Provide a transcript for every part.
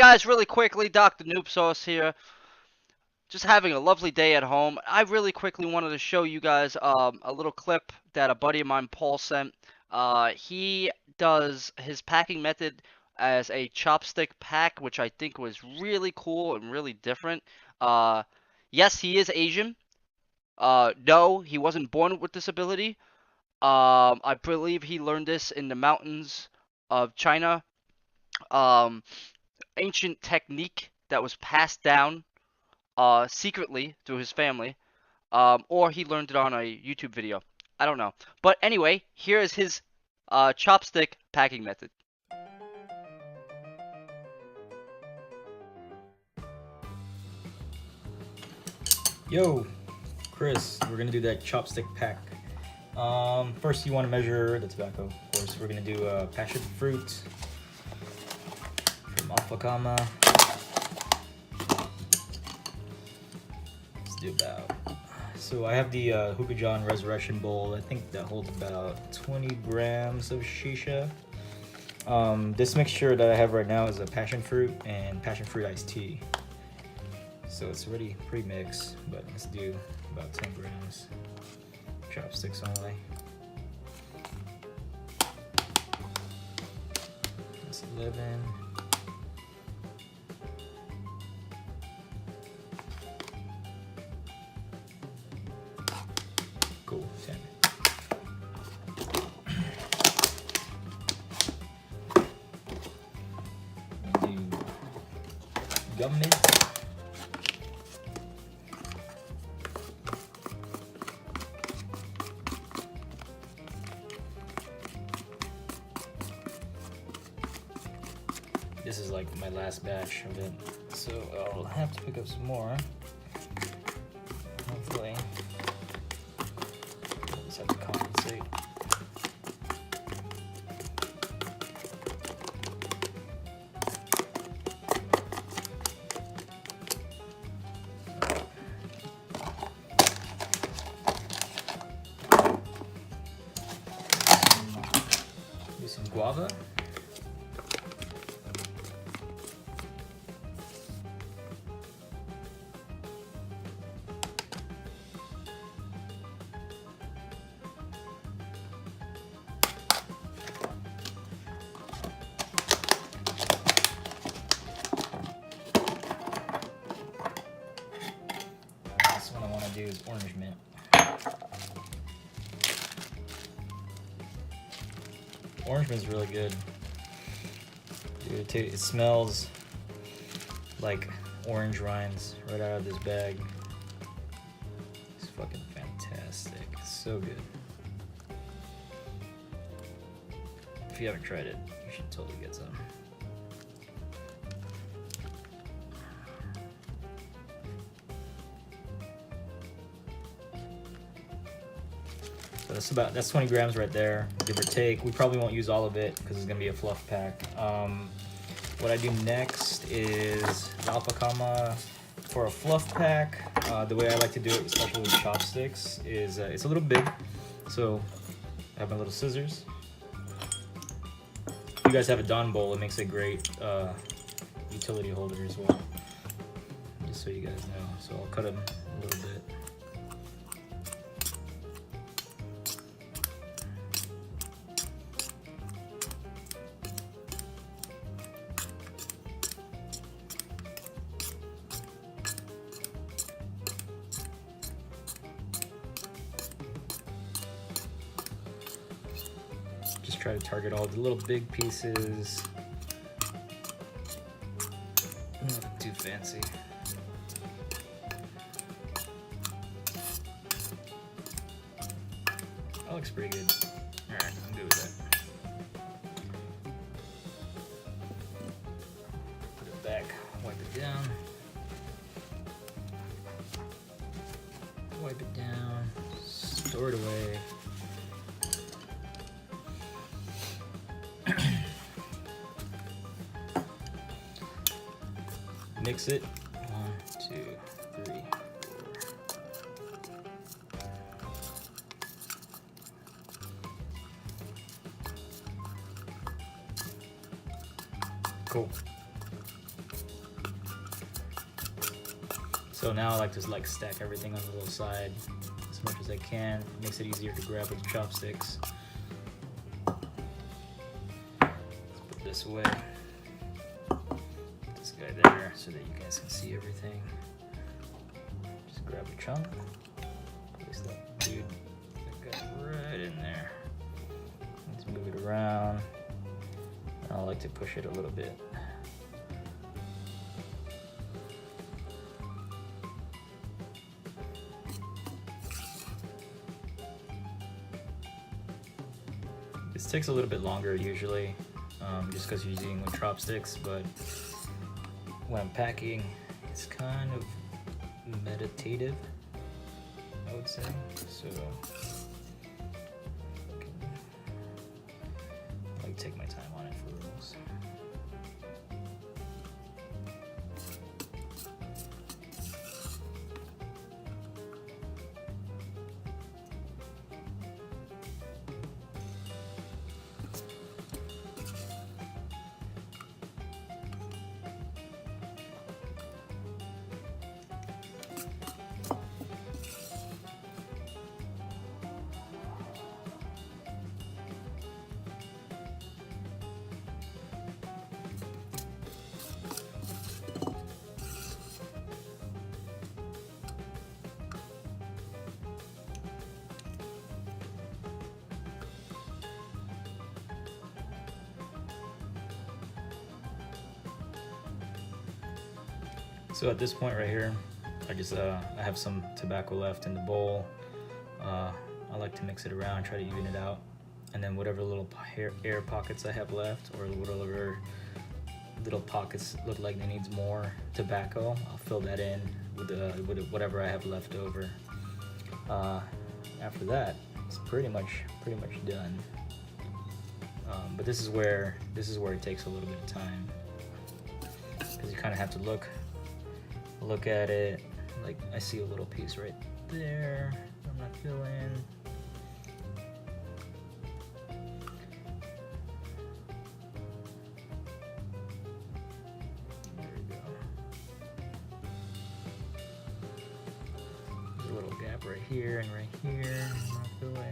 guys, really quickly, DRNOOBSAUCE here. Just having a lovely day at home. I really quickly wanted to show you guys a little clip that a buddy of mine, Paul, sent. He does his packing method as a chopstick pack, which I think was really cool and really different. Uh, yes, he is Asian. No, he wasn't born with this ability. I believe he learned this in the mountains of China. Um, Ancient technique that was passed down secretly through his family, or he learned it on a YouTube video. I don't know. But anyway, here is his chopstick packing method. Yo, Chris, we're gonna do that chopstick pack. First you want to measure the tobacco, of course. We're gonna do passion fruit from Alfakama. Let's do about. So I have the hookah-shisha Resurrection Bowl. I think that holds about 20 grams of shisha. This mixture that I have right now is a passion fruit and passion fruit iced tea. So it's already pre-mixed, but let's do about 10 grams. Chopsticks only. That's 11. Cool, 10. Do gum mints. This is like my last batch of it, so I'll have to pick up some more. Hopefully, I'll just have to compensate. Do some guava. What I want to do is orange mint. Orange mint is really good. Dude, it smells like orange rinds right out of this bag. It's fucking fantastic. It's so good. If you haven't tried it, you should totally get some. So that's 20 grams right there, give or take. We probably won't use all of it because it's gonna be a fluff pack. What I do next is Alfakama for a fluff pack. The way I like to do it, especially with chopsticks, is it's a little big. So I have my little scissors. If you guys have a Don bowl, it makes a great utility holder as well. Just so you guys know. So I'll cut them a little bit. Try to target all the little big pieces. Nothing too fancy. That looks pretty good. Alright, I'm good with that. Put it back, wipe it down. Wipe it down, store it away. Mix it. 1, 2, 3, 4. Cool. So now I like to stack everything on the little side as much as I can. It makes it easier to grab with chopsticks. Let's put this away. Put this guy there so that you guys can see everything. Just grab a chunk. Place that dude, that guy right in there. Let's move it around. I like to push it a little bit. This takes a little bit longer usually, just because you're using with chopsticks, but when I'm packing, it's kind of meditative, I would say. So I like to take my time on it for rolls. So at this point right here, I have some tobacco left in the bowl. I like to mix it around, try to even it out, and then whatever little air pockets I have left, or whatever little pockets look like they needs more tobacco, I'll fill that in with whatever I have left over. After that, it's pretty much done. But this is where it takes a little bit of time, because you kind of have to look at it. Like, I see a little piece right there I'm not filling. There we go. There's a little gap right here and right here. I'm not filling.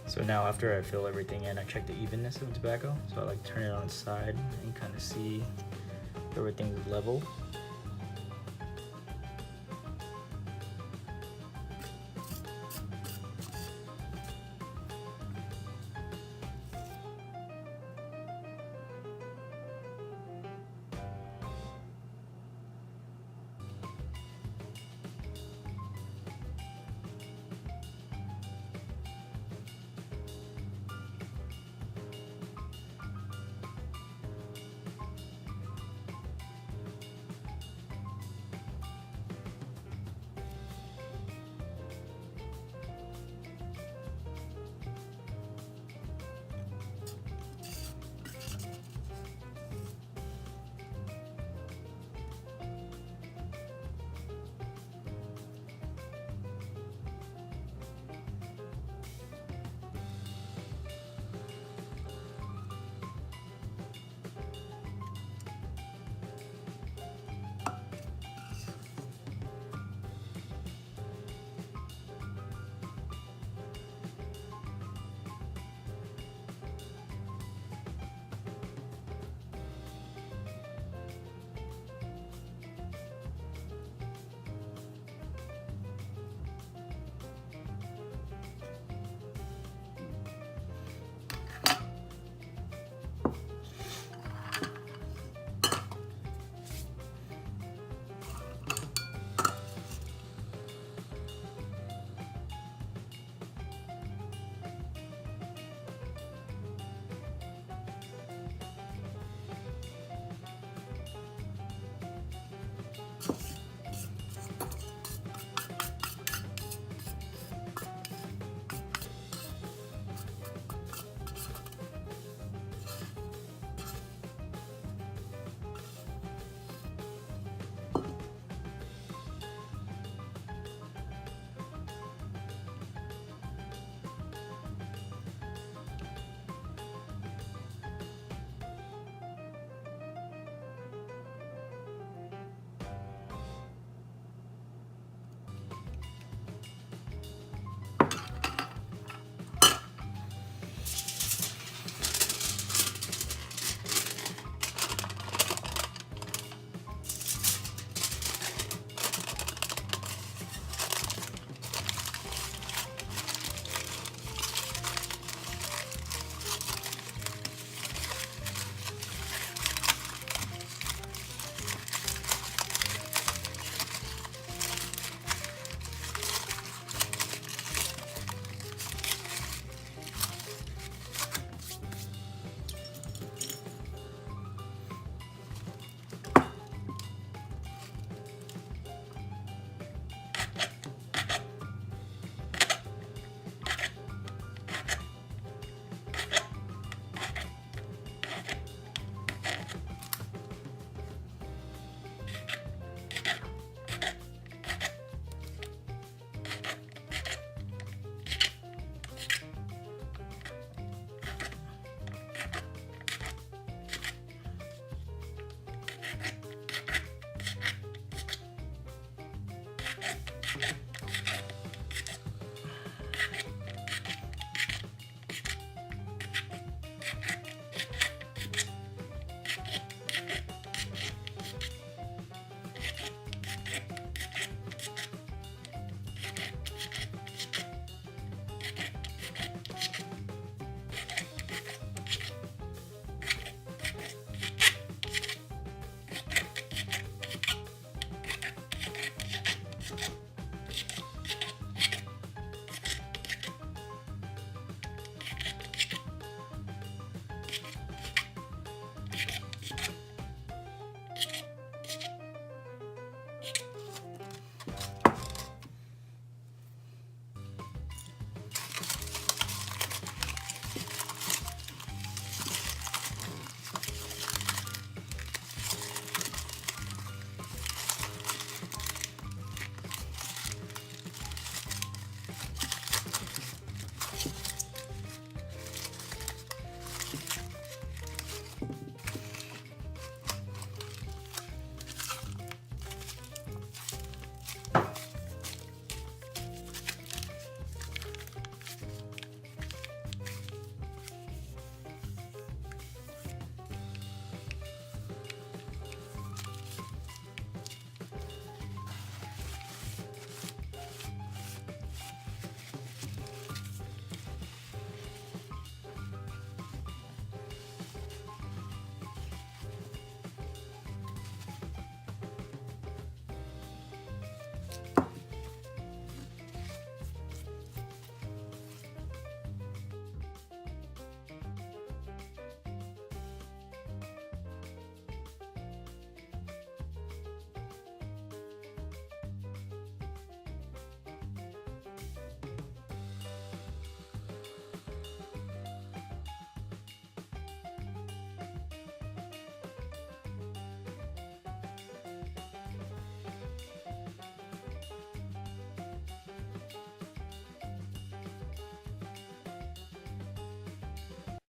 So now after I fill everything in, I check the evenness of the tobacco. So I like to turn it on its side and kind of see if everything is level.